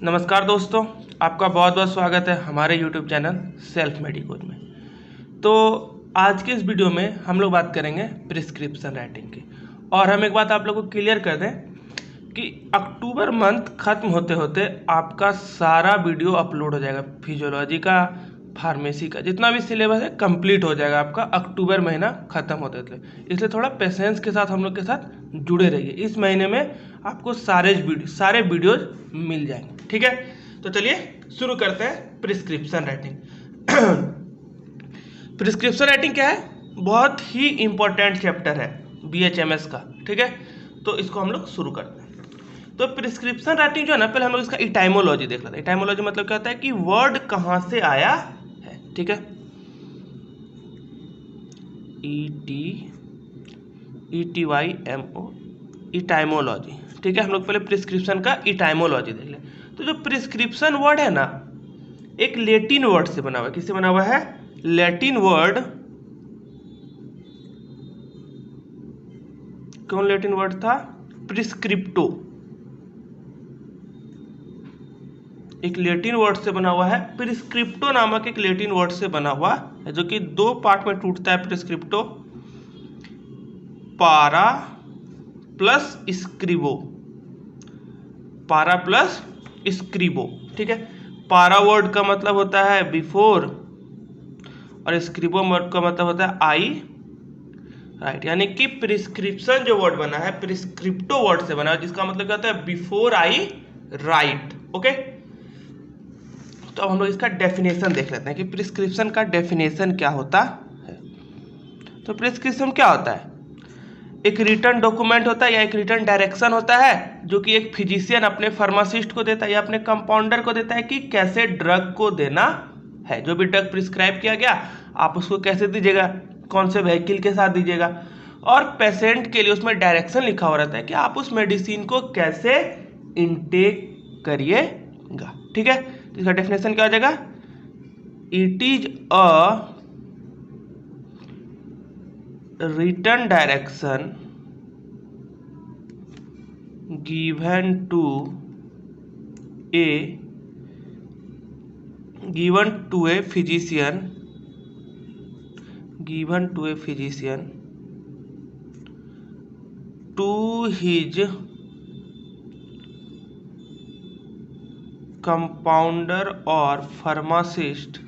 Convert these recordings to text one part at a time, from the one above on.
नमस्कार दोस्तों, आपका बहुत बहुत स्वागत है हमारे YouTube चैनल सेल्फ मेडिकोज में। तो आज के इस वीडियो में हम लोग बात करेंगे प्रिस्क्रिप्शन राइटिंग की। और हम एक बात आप लोगों को क्लियर कर दें कि अक्टूबर मंथ खत्म होते होते आपका सारा वीडियो अपलोड हो जाएगा। फिजियोलॉजी का, फार्मेसी का, जितना भी सिलेबस है कंप्लीट हो जाएगा आपका अक्टूबर महीना खत्म होते थे। इसलिए थोड़ा पेशेंस के साथ हम लोग के साथ जुड़े रहिए। इस महीने में आपको सारे वीडियोज मिल जाएंगे, ठीक है। तो चलिए शुरू करते हैं प्रिस्क्रिप्शन राइटिंग। प्रिस्क्रिप्शन राइटिंग क्या है? बहुत ही इंपॉर्टेंट चैप्टर है BHMS का, ठीक है। तो इसको हम लोग शुरू करते हैं। तो प्रिस्क्रिप्शन राइटिंग जो है ना, पहले हम लोग इसका इटाइमोलॉजी देख लेते हैं। इटाइमोलॉजी मतलब क्या होता है कि वर्ड कहाँ से आया है, ठीक है। ETYMO इटाइमोलॉजी, ठीक है। हम लोग पहले प्रिस्क्रिप्शन का इटाइमोलॉजी देख लें। तो जो प्रिस्क्रिप्शन वर्ड है ना, एक लैटिन वर्ड से बना हुआ है। किससे बना हुआ है? Latin word. कौन लैटिन वर्ड था? प्रिस्क्रिप्टो। एक लैटिन वर्ड से बना हुआ है, प्रिस्क्रिप्टो नामक एक लैटिन वर्ड से बना हुआ है, जो कि दो पार्ट में टूटता है प्रिस्क्रिप्टो। पारा प्लस स्क्रिबो, पारा प्लस स्क्रिबो, ठीक है। पारा वर्ड का मतलब होता है बिफोर और स्क्रिबो वर्ड का मतलब होता है आई राइट। यानी कि प्रिस्क्रिप्शन जो वर्ड बना है प्रिस्क्रिप्टो वर्ड से बना है, जिसका मतलब क्या होता है? Before I right, okay. तो अब हम लोग इसका डेफिनेशन देख लेते हैं कि प्रिस्क्रिप्शन का डेफिनेशन क्या होता है। तो प्रिस्क्रिप्शन क्या होता है? एक रिटर्न डॉक्यूमेंट होता है या एक रिटर्न डायरेक्शन होता है, जो कि एक फिजिशियन अपने फार्मासिस्ट को देता है या अपने कंपाउंडर को देता है कि कैसे ड्रग को देना है। जो भी ड्रग प्रिस्क्राइब किया गया आप उसको कैसे दीजिएगा, कौन से व्हीकल के साथ दीजिएगा, और पेशेंट के लिए उसमें डायरेक्शन लिखा हुआ रहता है कि आप उस मेडिसिन को कैसे इनटेक करिएगा, ठीक है। तो इसका डेफिनेशन क्या हो जाएगा? It is a written direction given to a physician to his compounder or pharmacist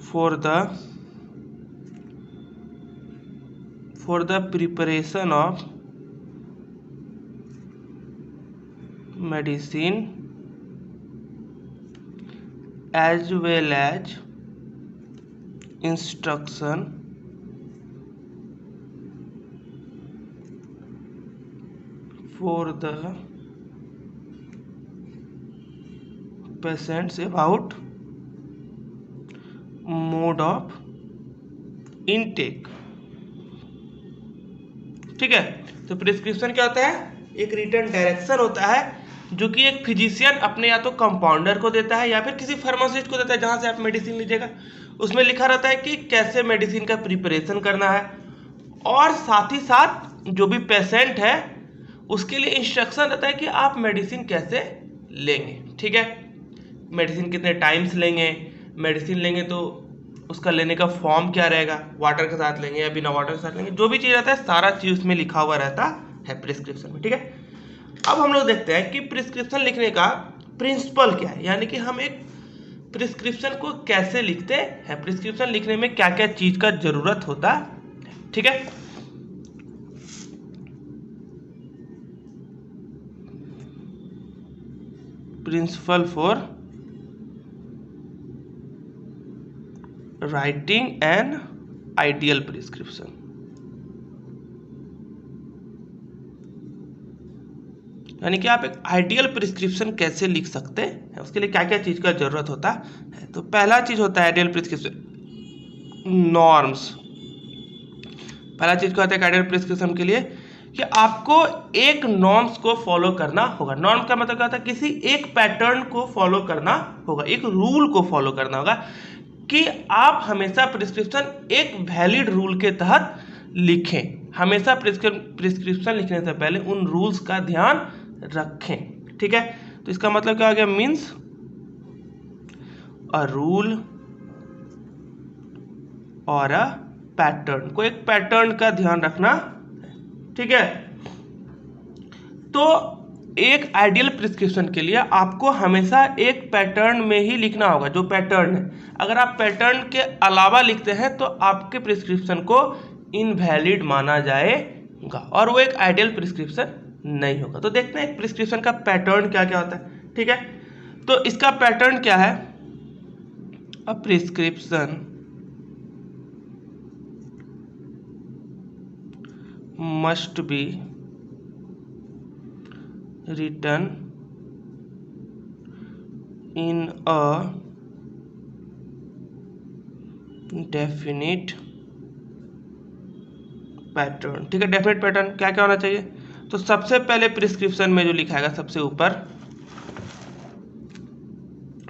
for the preparation of medicine as well as instruction for the patients about mode of intake, ठीक है। तो prescription क्या होता है? एक return direction होता है जो कि एक फिजिशियन अपने या तो कंपाउंडर को देता है या फिर किसी फार्मासिस्ट को देता है जहां से आप मेडिसिन लीजिएगा। उसमें लिखा रहता है कि कैसे मेडिसिन का प्रिपरेशन करना है, और साथ ही साथ जो भी पेशेंट है उसके लिए इंस्ट्रक्शन रहता है कि आप मेडिसिन कैसे लेंगे, ठीक है। मेडिसिन कितने टाइम्स लेंगे, मेडिसिन लेंगे तो उसका लेने का फॉर्म क्या रहेगा, वाटर के साथ लेंगे या बिना वाटर के साथ लेंगे, जो भी चीज़ रहता है सारा चीज़ उसमें लिखा हुआ रहता है प्रिस्क्रिप्शन में, ठीक है। अब हम लोग देखते हैं कि प्रिस्क्रिप्शन लिखने का प्रिंसिपल क्या है, यानी कि हम एक प्रिस्क्रिप्शन को कैसे लिखते हैं, प्रिस्क्रिप्शन लिखने में क्या क्या चीज़ का जरूरत होता है, ठीक है। Principle for writing an ideal prescription, यानी कि आप एक आइडियल प्रिस्क्रिप्शन कैसे लिख सकते हैं, उसके लिए क्या क्या चीज का जरूरत होता है। तो पहला चीज होता है आइडियल प्रिस्क्रिप्शन नॉर्म्स। पहला चीज क्या होता है आइडियल प्रिस्क्रिप्शन के लिए कि आपको एक नॉर्म्स को फॉलो करना होगा। नॉर्म का मतलब क्या होता है? किसी एक पैटर्न को फॉलो करना होगा, एक रूल को फॉलो करना होगा कि आप हमेशा प्रिस्क्रिप्शन एक वैलिड रूल के तहत लिखें, हमेशा प्रिस्क्रिप्शन लिखने से पहले उन रूल्स का ध्यान रखें। ठीक है, तो इसका मतलब क्या हो गया, मीन्स अ रूल और अ पैटर्न, को एक पैटर्न का ध्यान रखना। ठीक है, तो एक आइडियल प्रिस्क्रिप्शन के लिए आपको हमेशा एक पैटर्न में ही लिखना होगा, जो पैटर्न है। अगर आप पैटर्न के अलावा लिखते हैं तो आपके प्रिस्क्रिप्शन को इनवैलिड माना जाएगा और वो एक आइडियल प्रिस्क्रिप्शन नहीं होगा। तो देखते हैं एक प्रिस्क्रिप्शन का पैटर्न क्या क्या होता है। ठीक है, तो इसका पैटर्न क्या है, a prescription must be written in a definite pattern। ठीक है, डेफिनेट पैटर्न क्या क्या होना चाहिए, तो सबसे पहले प्रिस्क्रिप्शन में जो लिखा है सबसे ऊपर,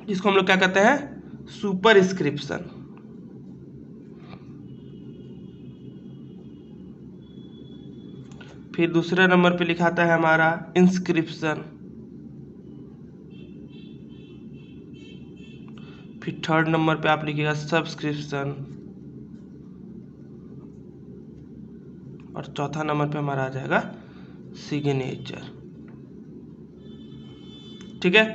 जिसको हम लोग क्या कहते हैं, सुपरस्क्रिप्शन। फिर दूसरे नंबर पे लिखाता है हमारा इंस्क्रिप्शन। फिर थर्ड नंबर पे आप लिखिएगा सब्सक्रिप्शन और चौथा नंबर पे हमारा आ जाएगा सिग्नेचर। ठीक है,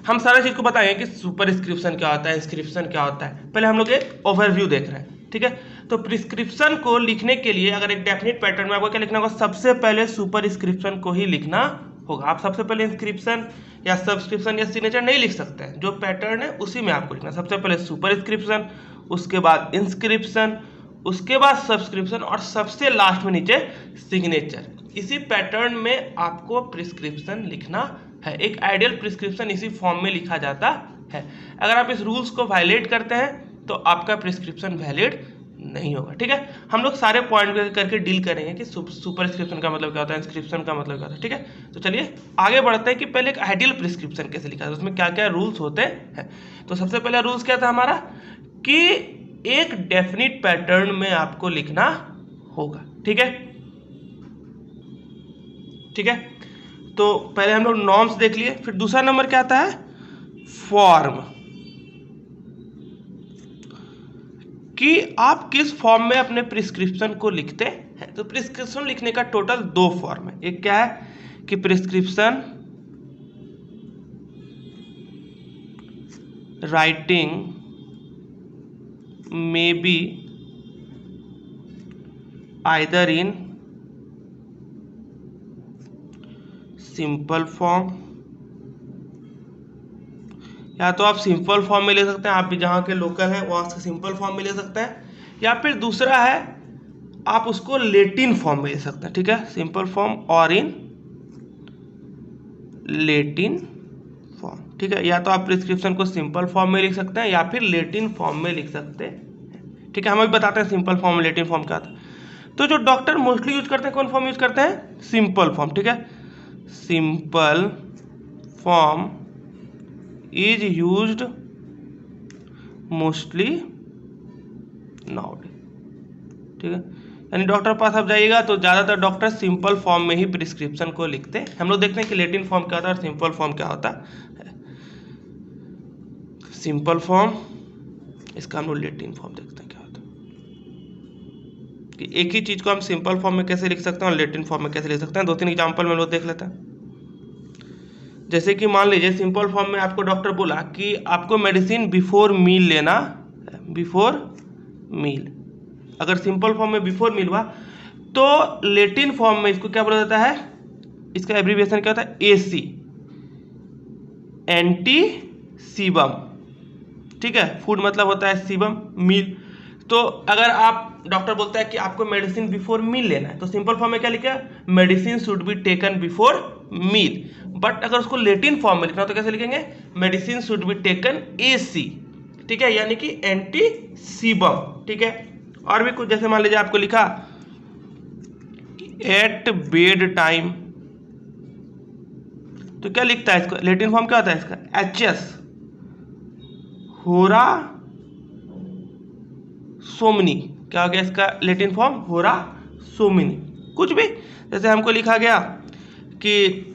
हम सारा चीज को बताएंगे कि सुपरस्क्रिप्शन क्या होता है, इंस्क्रिप्शन क्या होता है। पहले हम लोग एक ओवरव्यू देख रहे हैं। ठीक है, तो प्रिस्क्रिप्शन को लिखने के लिए अगर एक डेफिनेट पैटर्न में आपको क्या लिखना होगा, सबसे पहले सुपरस्क्रिप्शन को ही लिखना होगा। आप सबसे पहले इंस्क्रिप्शन या सब्सक्रिप्शन या सिग्नेचर नहीं लिख सकते हैं, जो पैटर्न है उसी में आपको लिखना। सबसे पहले सुपरस्क्रिप्शन, उसके बाद इंस्क्रिप्शन, उसके बाद सब्सक्रिप्शन और सबसे लास्ट में नीचे सिग्नेचर। इसी पैटर्न में आपको प्रिस्क्रिप्शन लिखना है। एक आइडियल प्रिस्क्रिप्शन इसी फॉर्म में लिखा जाता है। अगर आप इस रूल्स को वायलेट करते हैं तो आपका प्रिस्क्रिप्शन वैलिड नहीं होगा। ठीक है, हम लोग सारे पॉइंट करके डील करेंगे कि सुपरस्क्रिप्शन का मतलब क्या होता है, इंस्क्रिप्शन का मतलब क्या होता है। ठीक है, तो चलिए आगे बढ़ते हैं कि पहले एक आइडियल प्रिस्क्रिप्शन कैसे लिखा है, उसमें क्या क्या रूल्स होते हैं। तो सबसे पहला रूल्स क्या था हमारा, कि एक डेफिनिट पैटर्न में आपको लिखना होगा। ठीक है, ठीक है, तो पहले हम लोग नॉर्म्स देख लिए। फिर दूसरा नंबर क्या आता है, फॉर्म, कि आप किस फॉर्म में अपने प्रिस्क्रिप्शन को लिखते हैं। तो प्रिस्क्रिप्शन लिखने का टोटल 2 फॉर्म है। एक क्या है कि प्रिस्क्रिप्शन राइटिंग में be either in simple form, या तो आप सिंपल फॉर्म में ले सकते हैं, आप भी जहाँ के लोकल हैं वहाँ से सिंपल फॉर्म में ले सकते हैं, या फिर दूसरा है आप उसको लैटिन फॉर्म में ले सकते हैं। ठीक है, सिंपल फॉर्म और इन लैटिन फॉर्म। ठीक है, या तो आप प्रिस्क्रिप्शन को सिंपल फॉर्म में लिख सकते हैं या फिर लैटिन फॉर्म में लिख सकते हैं। ठीक है, हम अभी बताते हैं सिंपल फॉर्म और लैटिन फॉर्म क्या था। तो जो डॉक्टर मोस्टली यूज करते हैं कौन फॉर्म यूज करते हैं, सिंपल फॉर्म। ठीक है, simple form is used mostly nowadays. ठीक है, यानी डॉक्टर पास आप जाइएगा तो ज़्यादातर डॉक्टर सिंपल फॉर्म में ही प्रिस्क्रिप्शन को लिखते हैं। हम लोग देखते हैं कि लैटिन फॉर्म क्या होता है और सिंपल फॉर्म क्या होता है। सिंपल फॉर्म, इसका हम लोग लैटिन फॉर्म देखते हैं क्या होता है, कि एक ही चीज को हम सिंपल फॉर्म में कैसे लिख सकते हैं और लैटिन फॉर्म में कैसे लिख सकते हैं। 2-3 एग्जाम्पल में लोग देख लेते हैं। जैसे कि मान लीजिए सिंपल फॉर्म में आपको डॉक्टर बोला कि आपको मेडिसिन बिफोर मील लेना, बिफोर मील। अगर सिंपल फॉर्म में बिफोर मील हुआ तो लैटिन फॉर्म में इसको क्या बोला जाता है, इसका एब्रीविएशन क्या होता है, एसी, एंटी सीबम। ठीक है, फूड मतलब होता है सीबम, मील। तो अगर आप डॉक्टर बोलता है कि आपको मेडिसिन बिफोर मील लेना है तो सिंपल फॉर्म में क्या लिखा, medicine should be taken before meal. But अगर उसको लैटिन फॉर्म में लिखना हो तो कैसे लिखेंगे, medicine should be taken AC. ठीक है, यानी कि एंटी सीबम। ठीक है, और भी कुछ, जैसे मान लीजिए आपको लिखा एट बेड टाइम, तो क्या लिखता है इसको, लैटिन फॉर्म क्या होता है इसका, एचएस, होरा सोमनी। क्या हो गया इसका लैटिन फॉर्म, होरा सोमनी। कुछ भी, जैसे हमको लिखा गया कि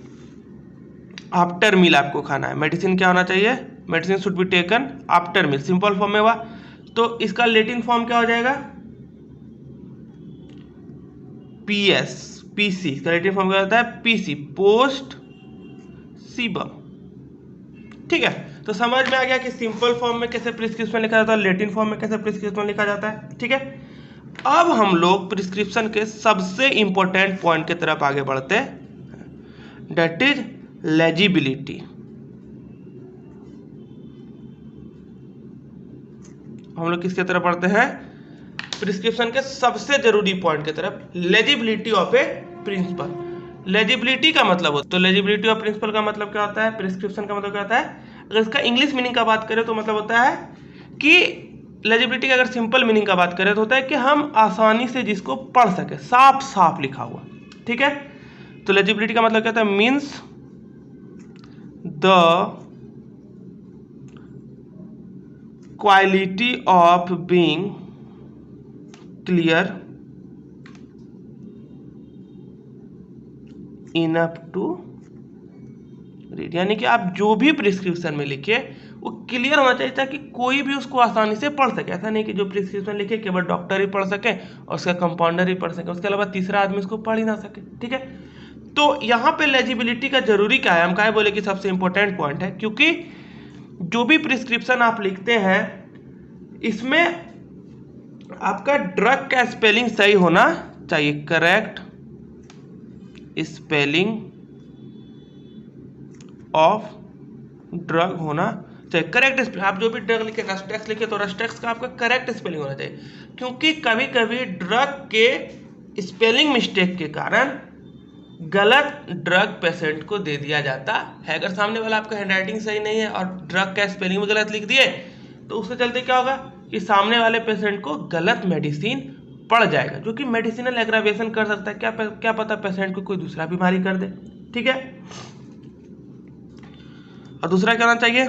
आफ्टर मील आपको खाना है, मेडिसिन क्या होना चाहिए, medicine should be taken after meal, simple form में हुआ। तो इसका लैटिन फॉर्म क्या हो जाएगा, PS, PC, इसका लैटिन फॉर्म क्या होता है, PC, पोस्ट सीबम। ठीक है, तो समझ में आ गया कि सिंपल फॉर्म में कैसे प्रिस्क्रिप्शन लिखा जाता है, लैटिन फॉर्म में कैसे प्रिस्क्रिप्शन लिखा जाता है। ठीक है, अब हम लोग प्रिस्क्रिप्शन के सबसे इंपॉर्टेंट पॉइंट की तरफ आगे बढ़ते हैं, दैट इज लेजिबिलिटी। हम लोग किसके तरफ बढ़ते हैं, प्रिस्क्रिप्शन के सबसे जरूरी पॉइंट की तरफ, legibility of A principal. Legibility का मतलब हो, तो लेजिबिलिटी ऑफ प्रिंसिपल का मतलब क्या होता है, प्रिस्क्रिप्शन का मतलब क्या होता है, अगर इसका इंग्लिश मीनिंग का बात करें तो मतलब होता है कि लेजिबिलिटी का अगर सिंपल मीनिंग का बात करें तो होता है कि हम आसानी से जिसको पढ़ सके, साफ साफ लिखा हुआ। ठीक है, तो लेजिबिलिटी का मतलब क्या होता है, means the quality of being clear enough to read, यानी कि आप जो भी प्रिस्क्रिप्शन में लिखे वो क्लियर होना चाहिए ताकि कोई भी उसको आसानी से पढ़ सके। ऐसा नहीं कि जो प्रिस्क्रिप्शन लिखे केवल डॉक्टर ही पढ़ सके और उसका कंपाउंडर ही पढ़ सके, उसके अलावा तीसरा आदमी उसको पढ़ ही ना सके। ठीक है, तो यहाँ पे लेजिबिलिटी का जरूरी क्या है, हम क्या बोले कि सबसे इंपॉर्टेंट पॉइंट है, क्योंकि जो भी प्रिस्क्रिप्शन आप लिखते हैं इसमें आपका ड्रग का स्पेलिंग सही होना चाहिए, करेक्ट स्पेलिंग ऑफ ड्रग होना चाहिए, करेक्ट। आप जो भी ड्रग लिखे, रस्टेक्स लिखे तो रस्टेक्स का आपका करेक्ट स्पेलिंग होना चाहिए, क्योंकि कभी कभी ड्रग के स्पेलिंग मिस्टेक के कारण गलत ड्रग पेशेंट को दे दिया जाता है। अगर सामने वाला आपका हैंडराइटिंग सही नहीं है और ड्रग का स्पेलिंग भी गलत लिख दिए तो उससे चलते क्या होगा कि सामने वाले पेशेंट को गलत मेडिसिन पड़ जाएगा, जो कि मेडिसिनल एग्रावेशन कर सकता है, क्या पता पेशेंट को कोई दूसरा बीमारी कर दे। ठीक है, और दूसरा क्या होना चाहिए,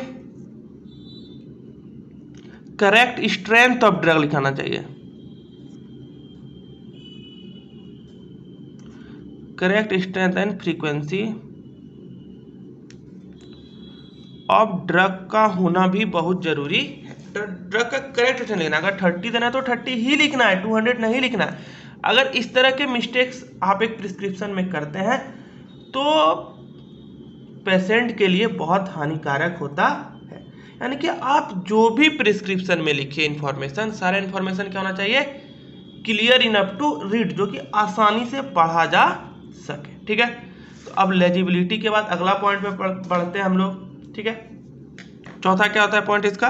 करेक्ट स्ट्रेंथ ऑफ ड्रग लिखाना चाहिए, correct strength and frequency of drug का होना भी बहुत जरूरी है। ड्रग का करेक्ट स्ट्रेंथ लिखना, अगर 30 देना है तो 30 ही लिखना है, 200 नहीं लिखना है। अगर इस तरह के मिस्टेक्स आप एक प्रिस्क्रिप्शन में करते हैं तो पेशेंट के लिए बहुत हानिकारक होता है। यानी कि आप जो भी प्रिस्क्रिप्शन में लिखिए इंफॉर्मेशन, सारा इंफॉर्मेशन क्या होना चाहिए, क्लियर इनफ टू रीड, जो कि आसानी से पढ़ा जा सके। ठीक है, तो अब लेजिबिलिटी के बाद अगला पॉइंट पे बढ़ते हैं हम लोग। ठीक है, चौथा क्या होता है पॉइंट इसका,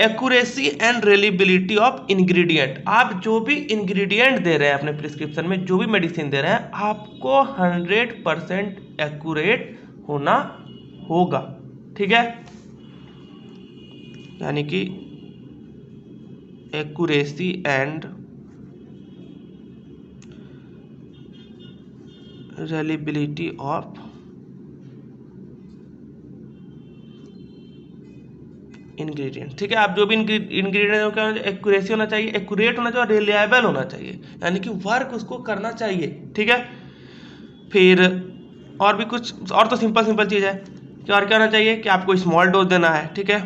accuracy and reliability of ingredient. आप जो भी इंग्रेडिएंट दे रहे हैं अपने प्रिस्क्रिप्शन में, जो भी मेडिसिन दे रहे हैं, आपको 100% एक्यूरेट होना होगा। ठीक है, यानी कि accuracy and reliability of ingredient. ठीक है, आप जो भी इंग्रेडिएंट क्या एक्यूरेसी होना चाहिए, एक्यूरेट होना चाहिए और रिलायबल होना चाहिए, यानी कि वर्क उसको करना चाहिए। ठीक है, फिर और भी कुछ, और तो सिंपल चीज है कि और क्या होना चाहिए कि आपको स्मॉल डोज देना है। ठीक है,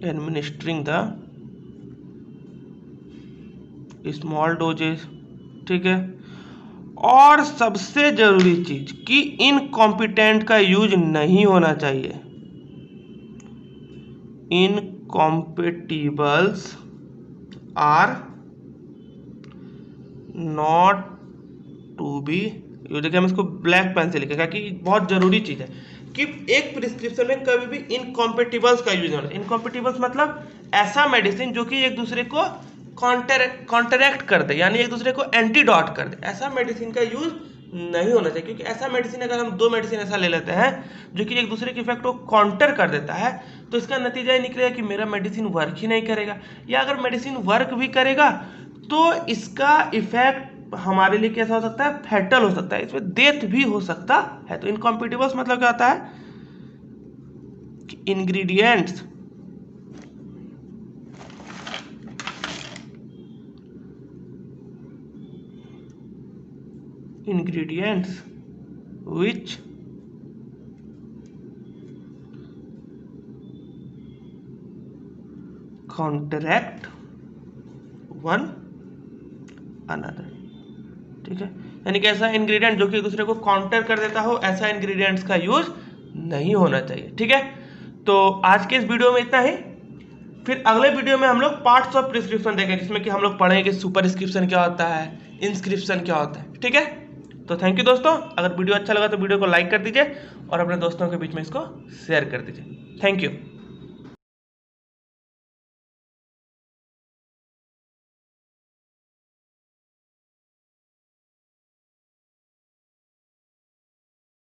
एडमिनिस्ट्रिंग द स्मॉल डोजेस। ठीक है, और सबसे जरूरी चीज कि इनकॉम्पिटेंट का यूज नहीं होना चाहिए, incompatibles are not to be use. देखिए हम इसको ब्लैक पेन से लिखेगा कि बहुत जरूरी चीज है कि एक प्रिस्क्रिप्शन में कभी भी इनकॉम्पेटिबल्स का यूज नहीं होना। इनकॉम्पेटिबल्स मतलब ऐसा मेडिसिन जो कि एक दूसरे को कॉन्ट्रैक्ट कर दे, यानी एक दूसरे को एंटीडॉट कर दे, ऐसा मेडिसिन का यूज नहीं होना चाहिए। क्योंकि ऐसा मेडिसिन, अगर हम दो मेडिसिन ऐसा ले लेते हैं जो कि एक दूसरे के इफेक्ट को काउंटर कर देता है, तो इसका नतीजा ये निकलेगा कि मेरा मेडिसिन वर्क ही नहीं करेगा, या अगर मेडिसिन वर्क भी करेगा तो इसका इफेक्ट हमारे लिए कैसा हो सकता है, फैटल हो सकता है, इसमें डेथ भी हो सकता है। तो इनकॉम्पेटिबल्स मतलब क्या होता है कि ingredients ingredients which counteract one another। ठीक है, यानी कि ऐसा इंग्रेडिएंट जो कि एक दूसरे को काउंटर कर देता हो, ऐसा इंग्रेडिएंट्स का यूज नहीं होना चाहिए। ठीक है, तो आज के इस वीडियो में इतना ही। फिर अगले वीडियो में हम लोग पार्ट्स ऑफ प्रिस्क्रिप्शन देखेंगे, जिसमें कि हम लोग पढ़ेंगे कि सुपरस्क्रिप्शन क्या होता है, इंस्क्रिप्शन क्या होता है। ठीक है, तो थैंक यू दोस्तों। अगर वीडियो अच्छा लगा तो वीडियो को लाइक कर दीजिए और अपने दोस्तों के बीच में इसको शेयर कर दीजिए। Thank you.